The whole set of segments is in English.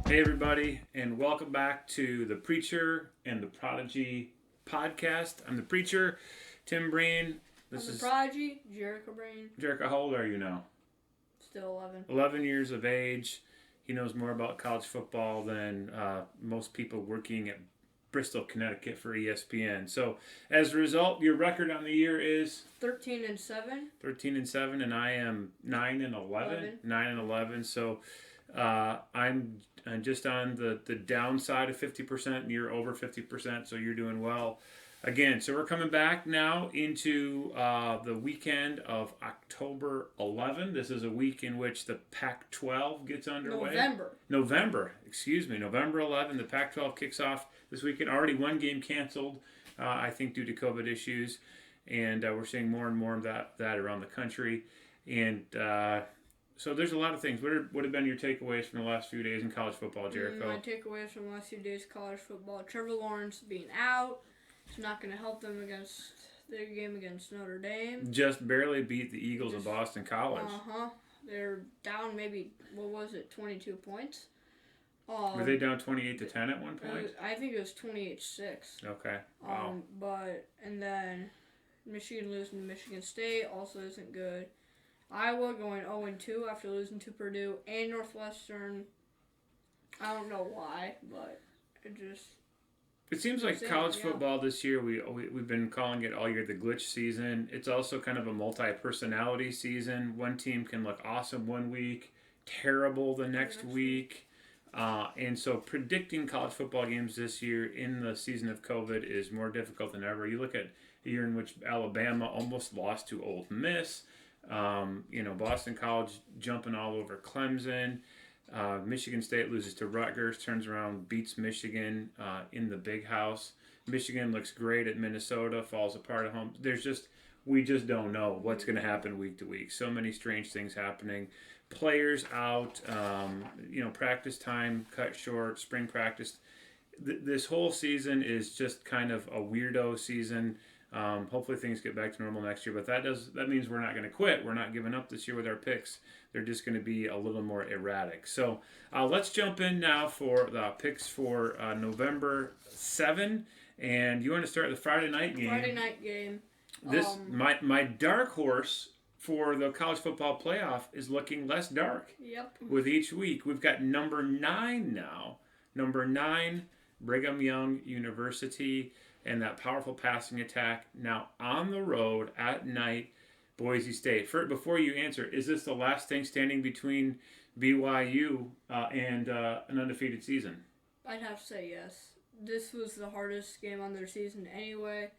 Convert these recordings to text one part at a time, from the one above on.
Hey, everybody, and welcome back to the Preacher and the Prodigy podcast. I'm the Preacher, Tim Breen. I'm the Prodigy, Jericho Brain. Jericho, how old are you now? Still 11. 11 years of age. He knows more about college football than most people working at Bristol, Connecticut for ESPN. So, as a result, your record on the year is 13-7. 13-7, and I am 9-11. 9-11. So, I'm just on the downside of 50%, and you're over 50%, so you're doing well. Again, so we're coming back now into the weekend of October 11. This is a week in which the Pac-12 gets underway. November 11. The Pac-12 kicks off this weekend. Already one game canceled, I think, due to COVID issues, and we're seeing more and more of that around the country. And so there's a lot of things. What have been your takeaways from the last few days in college football, Jericho? My takeaways from the last few days of college football: Trevor Lawrence being out. It's not going to help them against their game against Notre Dame. Just barely beat the Eagles of Boston College. They're down maybe, 22 points? Were they down 28-10 at one point? I think it was 28-6. Okay. Wow. And then Michigan losing to Michigan State also isn't good. Iowa going 0-2 after losing to Purdue and Northwestern. I don't know why, but It seems like college football this year, we've been calling it all year the glitch season. It's also kind of a multi-personality season. One team can look awesome one week, terrible the next week. And so predicting college football games this year in the season of COVID is more difficult than ever. You look at a year in which Alabama almost lost to Ole Miss. Boston College jumping all over Clemson. Michigan State loses to Rutgers, turns around, beats Michigan in the Big House. Michigan looks great at Minnesota, falls apart at home. We just don't know what's going to happen week to week. So many strange things happening. Players out, practice time cut short, spring practice. This whole season is just kind of a weirdo season. Hopefully things get back to normal next year, but that means we're not going to quit. We're not giving up this year with our picks. They're just going to be a little more erratic. So let's jump in now for the picks for November 7. And you want to start the Friday night game? Friday night game. My dark horse for the college football playoff is looking less dark. Yep. With each week, we've got number 9 now. Number 9, Brigham Young University. And that powerful passing attack now on the road at night, Boise State. Before you answer, is this the last thing standing between BYU and an undefeated season? I'd have to say yes. This was the hardest game on their season anyway.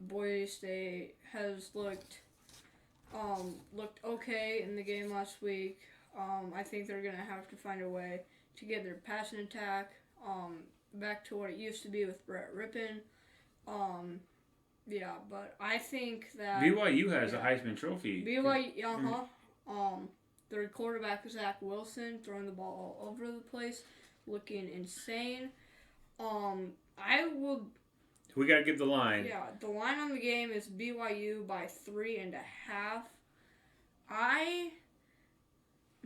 Boise State has looked okay in the game last week. I think they're going to have to find a way to get their passing attack back to what it used to be with Brett Rippon. But I think that BYU has a Heisman Trophy. Their quarterback Zach Wilson throwing the ball all over the place, looking insane. We got to give the line. Yeah, the line on the game is BYU by 3.5.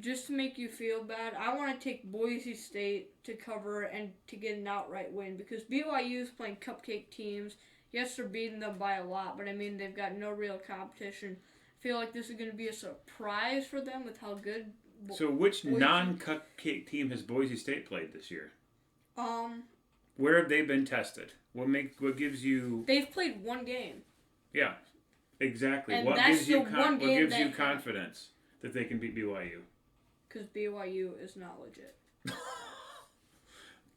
Just to make you feel bad, I want to take Boise State to cover and to get an outright win because BYU is playing cupcake teams. Yes, they're beating them by a lot, but they've got no real competition. I feel like this is going to be a surprise for them with how good. So, which non-cupcake team has Boise State played this year? Where have they been tested? What gives you? They've played one game. Yeah, exactly. And what that's gives you one game gives you confidence that they can beat BYU? Because BYU is not legit.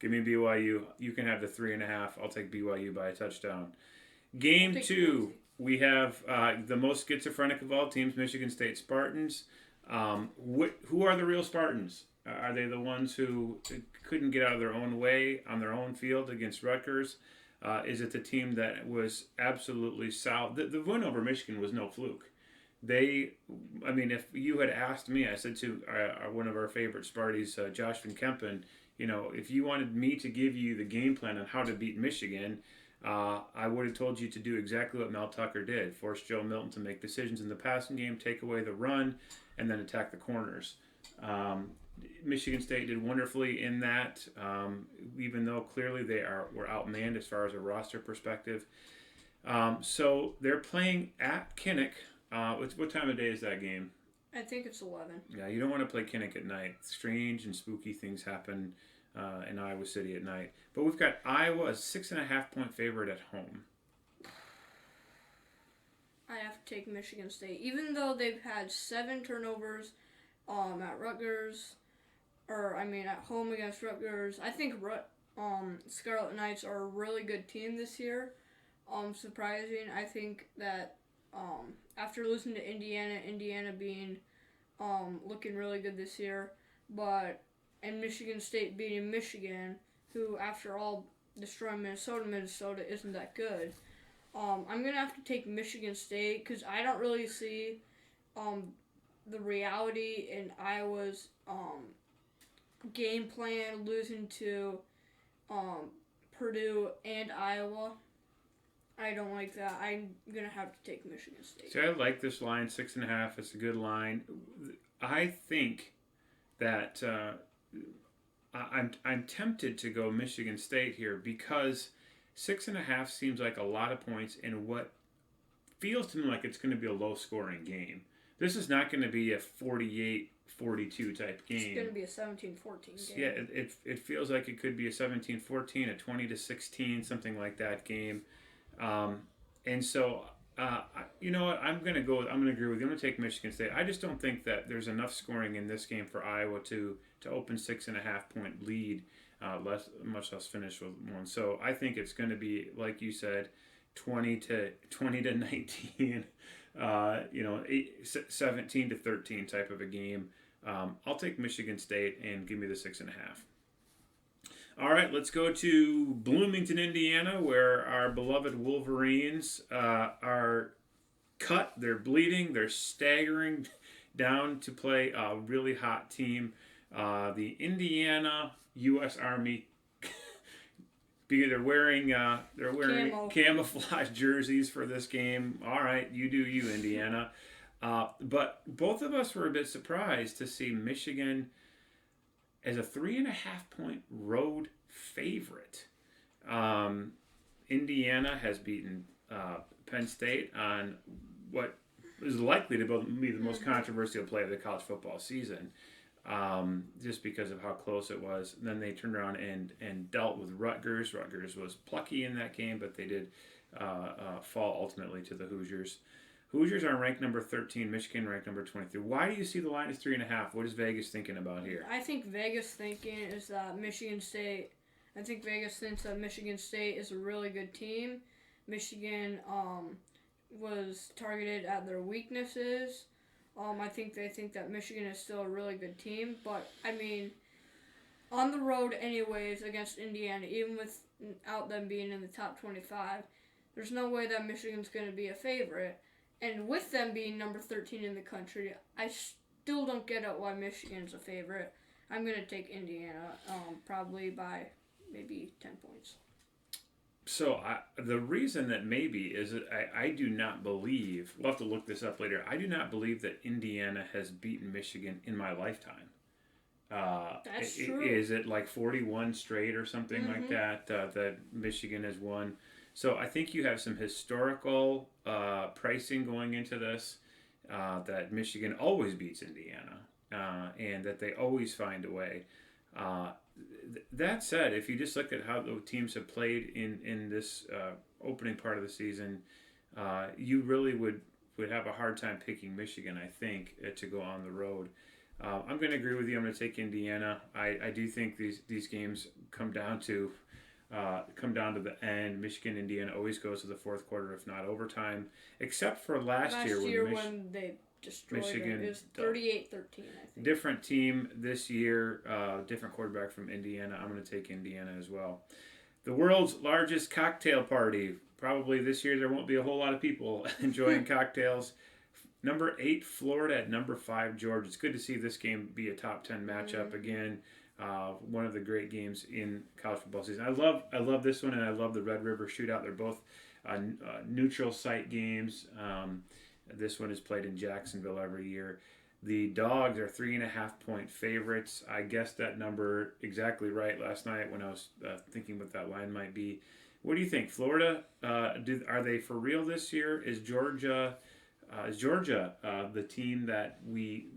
Give me BYU. You can have the 3.5. I'll take BYU by a touchdown. Game 2, we have the most schizophrenic of all teams, Michigan State Spartans. Who are the real Spartans? Are they the ones who couldn't get out of their own way on their own field against Rutgers? Is it the team that was absolutely solid? The win over Michigan was no fluke. If you had asked me, I said to one of our favorite Sparties, Josh Van Kempen, if you wanted me to give you the game plan on how to beat Michigan, I would have told you to do exactly what Mel Tucker did. Force Joe Milton to make decisions in the passing game, take away the run, and then attack the corners. Michigan State did wonderfully in that, even though clearly were outmanned as far as a roster perspective. So they're playing at Kinnick. What time of day is that game? I think it's 11. Yeah, you don't want to play Kinnick at night. Strange and spooky things happen in Iowa City at night. But we've got Iowa a 6.5-point favorite at home. I have to take Michigan State, even though they've had 7 turnovers at Rutgers, at home against Rutgers. I think Scarlet Knights are a really good team this year. Surprising. I think that after losing to Indiana being looking really good this year, and Michigan State beating Michigan, who after all destroying Minnesota isn't that good. I'm going to have to take Michigan State because I don't really see the reality in Iowa's game plan losing to Purdue and Iowa. I don't like that. I'm going to have to take Michigan State. See, I like this line, 6.5. It's a good line. I think that I'm tempted to go Michigan State here because 6.5 seems like a lot of points in what feels to me like it's going to be a low-scoring game. This is not going to be a 48-42 type game. It's going to be a 17-14 game. Yeah, it feels like it could be a 17-14, a 20-16, something like that game. And so, you know what? I'm going to agree with you. I'm going to take Michigan State. I just don't think that there's enough scoring in this game for Iowa to open 6.5-point lead. Much less finish with one. So I think it's going to be, like you said, 20-19, 17-13 type of a game. I'll take Michigan State and give me the 6.5. All right, let's go to Bloomington, Indiana, where our beloved Wolverines are cut. They're bleeding. They're staggering down to play a really hot team. The Indiana U.S. Army. They're wearing camouflage jerseys for this game. All right, you do you, Indiana. But both of us were a bit surprised to see Michigan as a 3.5-point road favorite. Indiana has beaten Penn State on what is likely to be the most controversial play of the college football season. Just because of how close it was. And then they turned around and dealt with Rutgers. Rutgers was plucky in that game, but they did fall ultimately to the Hoosiers. Hoosiers are ranked number 13, Michigan ranked number 23. Why do you see the line as 3.5? What is Vegas thinking about here? I think Vegas thinking is that Michigan State is a really good team. Michigan was targeted at their weaknesses. I think they think that Michigan is still a really good team, but on the road anyways against Indiana, even without them being in the top 25, there's no way that Michigan's going to be a favorite. And with them being number 13 in the country, I still don't get it why Michigan's a favorite. I'm going to take Indiana, probably by maybe 10 points. So the reason that maybe is that I do not believe, we'll have to look this up later, I do not believe that Indiana has beaten Michigan in my lifetime. That's true. Is it like 41 straight or something like that that Michigan has won? So I think you have some historical pricing going into this, that Michigan always beats Indiana, and that they always find a way. That said, if you just look at how the teams have played in this opening part of the season, you really would have a hard time picking Michigan, I think, to go on the road. I'm going to agree with you. I'm going to take Indiana. I do think these games come down to the end. Michigan, Indiana always goes to the fourth quarter, if not overtime, except for last year when they destroyed Michigan. It was 38-13, I think. Different team this year, different quarterback from Indiana. I'm going to take Indiana as well. The world's largest cocktail party. Probably this year there won't be a whole lot of people enjoying cocktails. Number 8, Florida at number 5, Georgia. It's good to see this game be a top 10 matchup again. One of the great games in college football season. I love this one, and I love the Red River Shootout. They're both neutral site games. This one is played in Jacksonville every year. The Dogs are 3.5-point favorites. I guessed that number exactly right last night when I was thinking what that line might be. What do you think, Florida? Are they for real this year? Is Georgia the team that we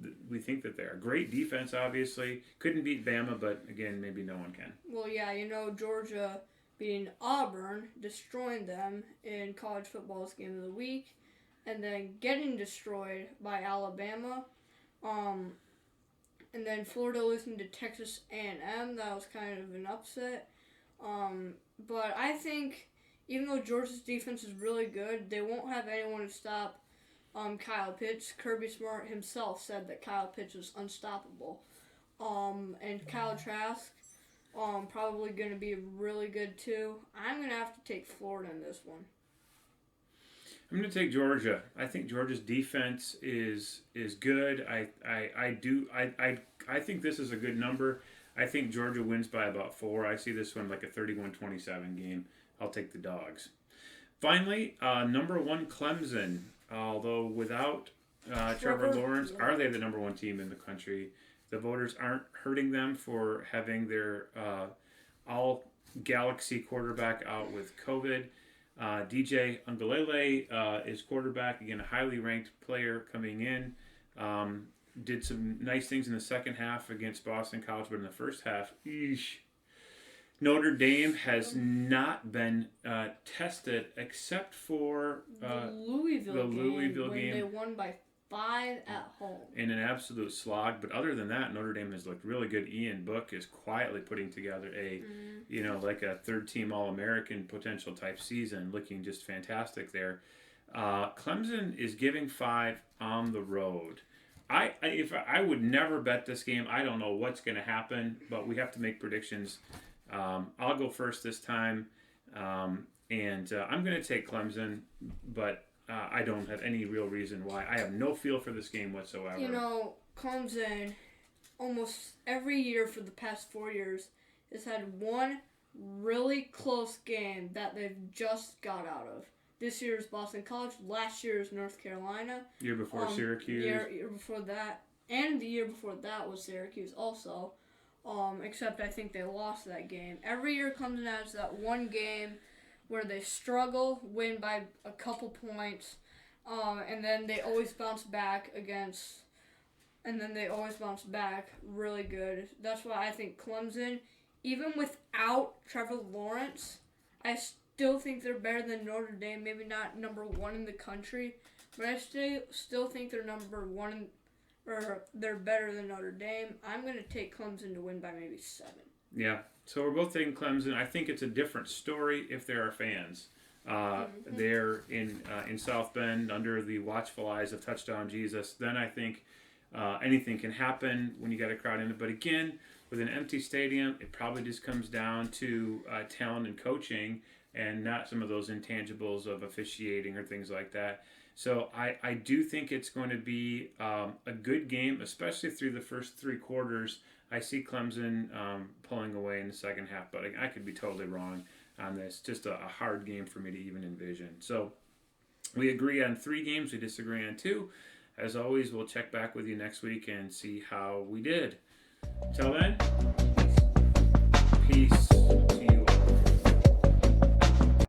think that they're? Great defense, obviously. Couldn't beat Bama, but again, maybe no one can. Well, yeah, Georgia beating Auburn, destroying them in college football's game of the week, and then getting destroyed by Alabama. And then Florida losing to Texas A&M. That was kind of an upset. But I think even though Georgia's defense is really good, they won't have anyone to stop Kyle Pitts. Kirby Smart himself said that Kyle Pitts was unstoppable. And Kyle Trask probably going to be really good too. I'm going to have to take Florida in this one. I'm going to take Georgia. I think Georgia's defense is good. I think this is a good number. I think Georgia wins by about 4. I see this one like a 31-27 game. I'll take the Dogs. Finally, number 1 Clemson. Although without Trevor Lawrence, are they the number 1 team in the country? The voters aren't hurting them for having their all-Galaxy quarterback out with COVID. DJ Ungalele is quarterback. Again, a highly ranked player coming in. Did some nice things in the second half against Boston College, but in the first half, Notre Dame has not been tested except for the Louisville game. They won by 5 at home. In an absolute slog. But other than that, Notre Dame has looked really good. Ian Book is quietly putting together like a third-team All-American potential type season, looking just fantastic there. Clemson is giving 5 on the road. I would never bet this game. I don't know what's going to happen, but we have to make predictions. I'll go first this time, and I'm going to take Clemson, but I don't have any real reason why. I have no feel for this game whatsoever. Clemson, almost every year for the past 4 years, has had one really close game that they've just got out of. This year's Boston College, last year's North Carolina. Year before Syracuse. Year before that, and the year before that was Syracuse also. Except I think they lost that game. Every year Clemson has that one game where they struggle, win by a couple points, and then they always bounce back really good. That's why I think Clemson, even without Trevor Lawrence, I still think they're better than Notre Dame. Maybe not number 1 in the country, but I still think they're number 1 or they're better than Notre Dame. I'm going to take Clemson to win by maybe 7. Yeah, so we're both taking Clemson. I think it's a different story if there are fans. They're in South Bend under the watchful eyes of Touchdown Jesus. Then I think anything can happen when you got a crowd in it. But again, with an empty stadium, it probably just comes down to talent and coaching and not some of those intangibles of officiating or things like that. So I do think it's going to be a good game, especially through the first 3 quarters. I see Clemson pulling away in the second half, but I could be totally wrong on this. Just a hard game for me to even envision. So we agree on 3 games. We disagree on 2. As always, we'll check back with you next week and see how we did. Till then, peace.